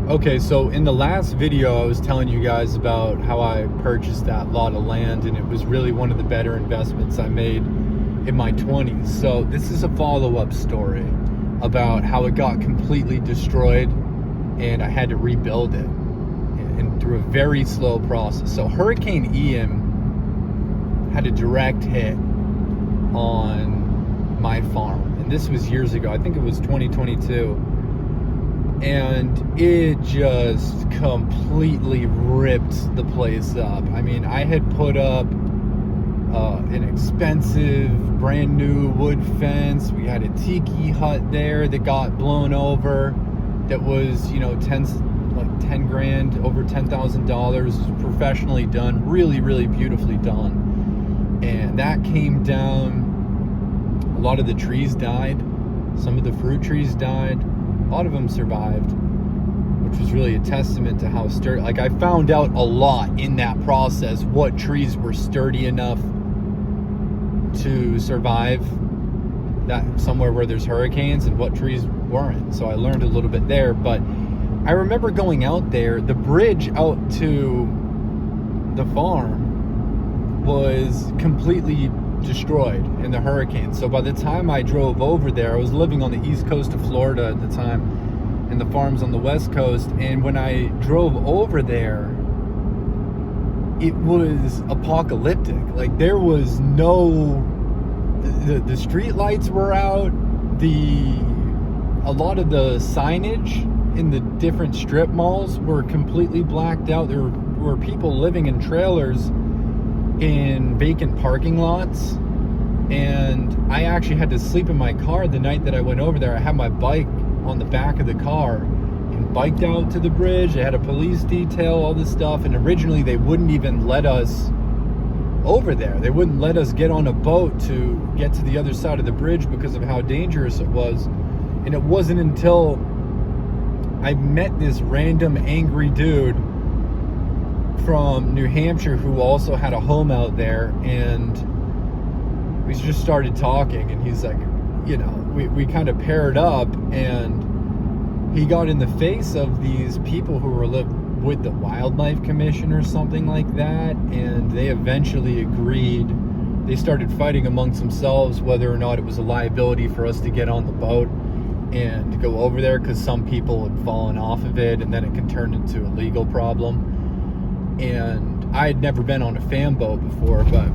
Okay, so in the last video, I was telling you guys about how I purchased that lot of land, and it was really one of the better investments I made in my 20s. So this is a follow-up story about how it got completely destroyed and I had to rebuild it, and through a very slow process. So Hurricane Ian had a direct hit on my farm, and this was years ago. I think it was 2022. And it just completely ripped the place up. I mean, I had put up an expensive brand new wood fence. We had a tiki hut there that got blown over. That was, 10 grand, over $10,000, professionally done, really, really beautifully done. And that came down. A lot of the trees died. Some of the fruit trees died. A lot of them survived, which was really a testament to how sturdy. Like, I found out a lot in that process, what trees were sturdy enough to survive that somewhere where there's hurricanes and what trees weren't. So I learned a little bit there. But I remember going out there, the bridge out to the farm was completely destroyed in the hurricane. So by the time I drove over there, I was living on the east coast of Florida at the time, and the farm's on the west coast. And when I drove over there, it was apocalyptic. Like, there was no, the street lights were out. A lot of the signage in the different strip malls were completely blacked out. There were people living in trailers in vacant parking lots, and I actually had to sleep in my car the night that I went over there. I had my bike on the back of the car and biked out to the bridge. They had a police detail, all this stuff, and originally they wouldn't even let us over there. They wouldn't let us get on a boat to get to the other side of the bridge because of how dangerous it was. And it wasn't until I met this random angry dude from New Hampshire who also had a home out there, and we just started talking, and he's like, we kind of paired up, and he got in the face of these people who were with the Wildlife Commission or something like that, and they eventually agreed. They started fighting amongst themselves whether or not it was a liability for us to get on the boat and go over there, because some people had fallen off of it, and then it could turn into a legal problem. And I had never been on a fan boat before, but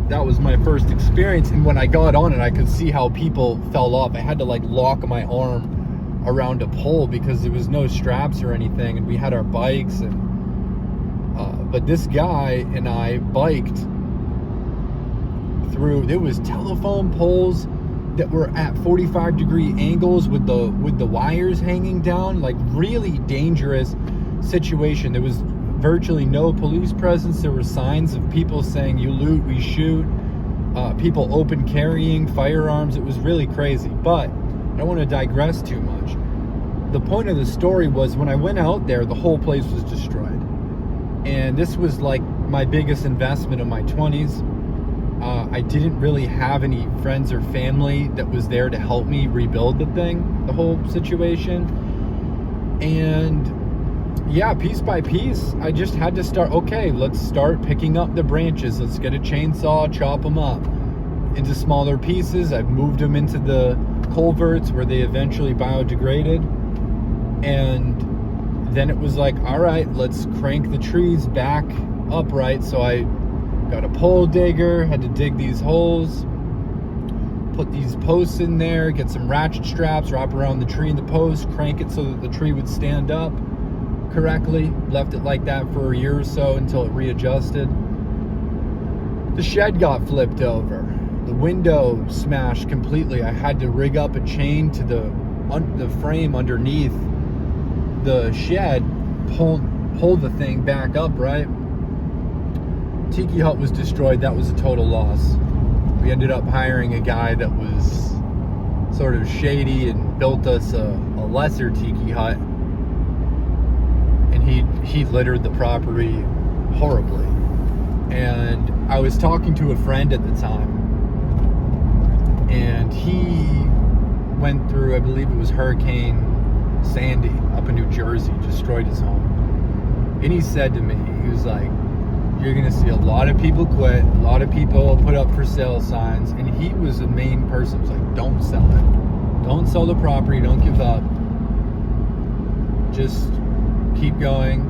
that was my first experience. And when I got on it, I could see how people fell off. I had to lock my arm around a pole because there was no straps or anything, and we had our bikes. And but this guy and I biked through. There was telephone poles that were at 45-degree angles with the wires hanging down. Like, really dangerous situation. There was virtually no police presence. There were signs of people saying, "You loot, we shoot." People open carrying firearms. It was really crazy. But I don't want to digress too much. The point of the story was, when I went out there, the whole place was destroyed. And this was like my biggest investment of my 20s. I didn't really have any friends or family that was there to help me rebuild the whole situation. And yeah, piece by piece, I just had to start, okay, let's start picking up the branches. Let's get a chainsaw, chop them up into smaller pieces. I've moved them into the culverts where they eventually biodegraded. And then it was like, all right, let's crank the trees back upright. So I got a pole digger, had to dig these holes, put these posts in there, get some ratchet straps, wrap around the tree and the post, crank it so that the tree would stand up correctly. Left it like that for a year or so until it readjusted. The shed got flipped over. The window smashed completely. I had to rig up a chain to the frame underneath the shed, pull the thing back up, right? Tiki hut was destroyed. That was a total loss. We ended up hiring a guy that was sort of shady and built us a lesser tiki hut, and he littered the property horribly. And I was talking to a friend at the time, and he went through, I believe it was Hurricane Sandy up up in New Jersey, destroyed his home. And he said to me, he was like, you're gonna see a lot of people quit, a lot of people put up for sale signs, and he was the main person. He was like, don't sell it. Don't sell the property, don't give up. Just keep going,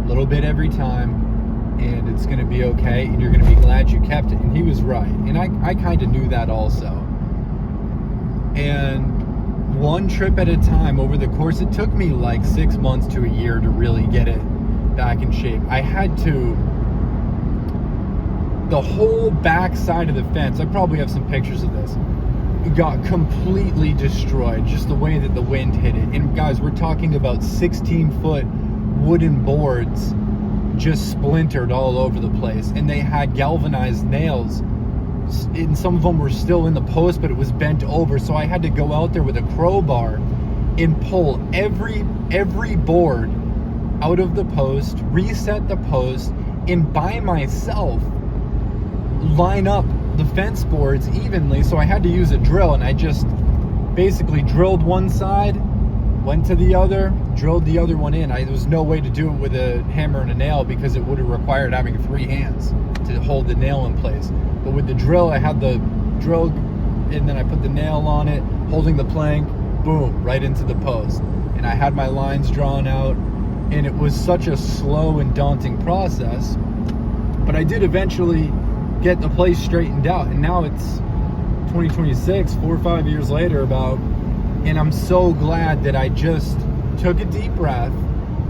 a little bit every time, and it's gonna be okay, and you're gonna be glad you kept it. And he was right. And I kind of knew that also. And one trip at a time over the course, it took me like 6 months to a year to really get it back in shape. I had to, the whole back side of the fence, I probably have some pictures of this, got completely destroyed, just the way that the wind hit it. And guys, we're talking about 16-foot wooden boards just splintered all over the place, and they had galvanized nails, and some of them were still in the post, but it was bent over. So I had to go out there with a crowbar and pull every board out of the post, reset the post, and by myself line up the fence boards evenly. So I had to use a drill, and I just basically drilled one side, went to the other, drilled the other one in. There was no way to do it with a hammer and a nail, because it would have required having 3 hands to hold the nail in place. But with the drill, I had the drill, and then I put the nail on it, holding the plank, boom, right into the post. And I had my lines drawn out, and it was such a slow and daunting process. But I did eventually get the place straightened out, and now it's 2026, 4 or 5 years later about, and I'm so glad that I just took a deep breath,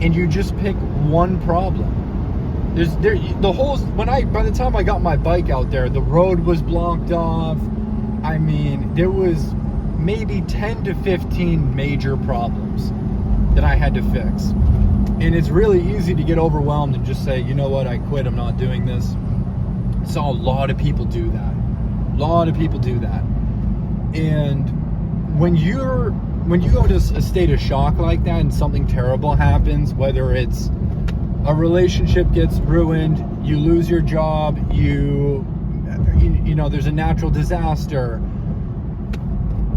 and you just pick one problem. By the time I got my bike out there, the road was blocked off. I mean, there was maybe 10 to 15 major problems that I had to fix. And it's really easy to get overwhelmed and just say, you know what, I quit, I'm not doing this. I saw a lot of people do that. A lot of people do that. And when you go into a state of shock like that and something terrible happens, whether it's a relationship gets ruined, you lose your job, you know, there's a natural disaster,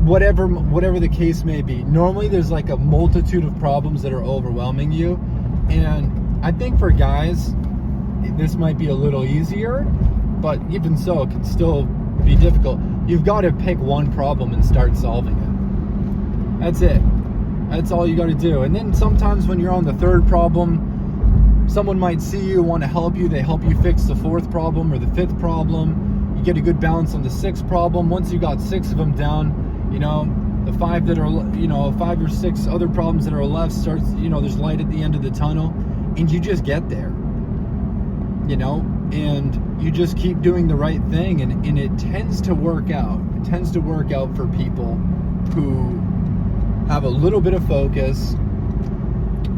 whatever the case may be, normally there's like a multitude of problems that are overwhelming you. And I think for guys, this might be a little easier, but even so, it can still be difficult. You've got to pick one problem and start solving it. That's it. That's all you got to do. And then sometimes when you're on the third problem, someone might see you, want to help you. They help you fix the fourth problem or the fifth problem. You get a good balance on the sixth problem. Once you got 6 of them down, you know, the 5 that are, you know, 5 or 6 other problems that are left starts, you know, there's light at the end of the tunnel, and you just get there, you know, and you just keep doing the right thing, and it tends to work out. It tends to work out for people who have a little bit of focus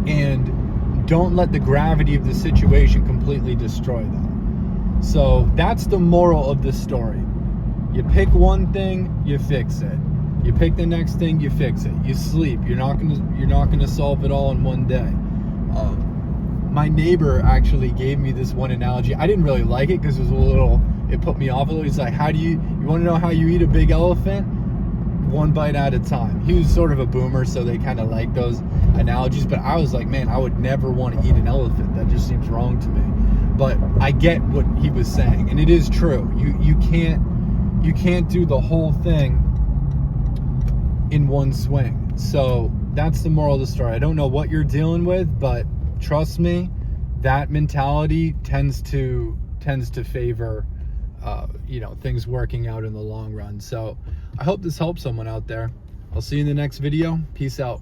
and don't let the gravity of the situation completely destroy them. So that's the moral of the story. You pick one thing, you fix it. You pick the next thing, you fix it. You sleep. You're not gonna solve it all in one day. My neighbor actually gave me this one analogy. I didn't really like it because it put me off a little. He's like, you want to know how you eat a big elephant? One bite at a time. He was sort of a boomer, so they kind of like those analogies, but I was like, man, I would never want to eat an elephant. That just seems wrong to me. But I get what he was saying, and it is true. You can't do the whole thing in one swing. So that's the moral of the story. I don't know what you're dealing with, but trust me, that mentality tends to favor you know, things working out in the long run. So I hope this helps someone out there. I'll see you in the next video. Peace out.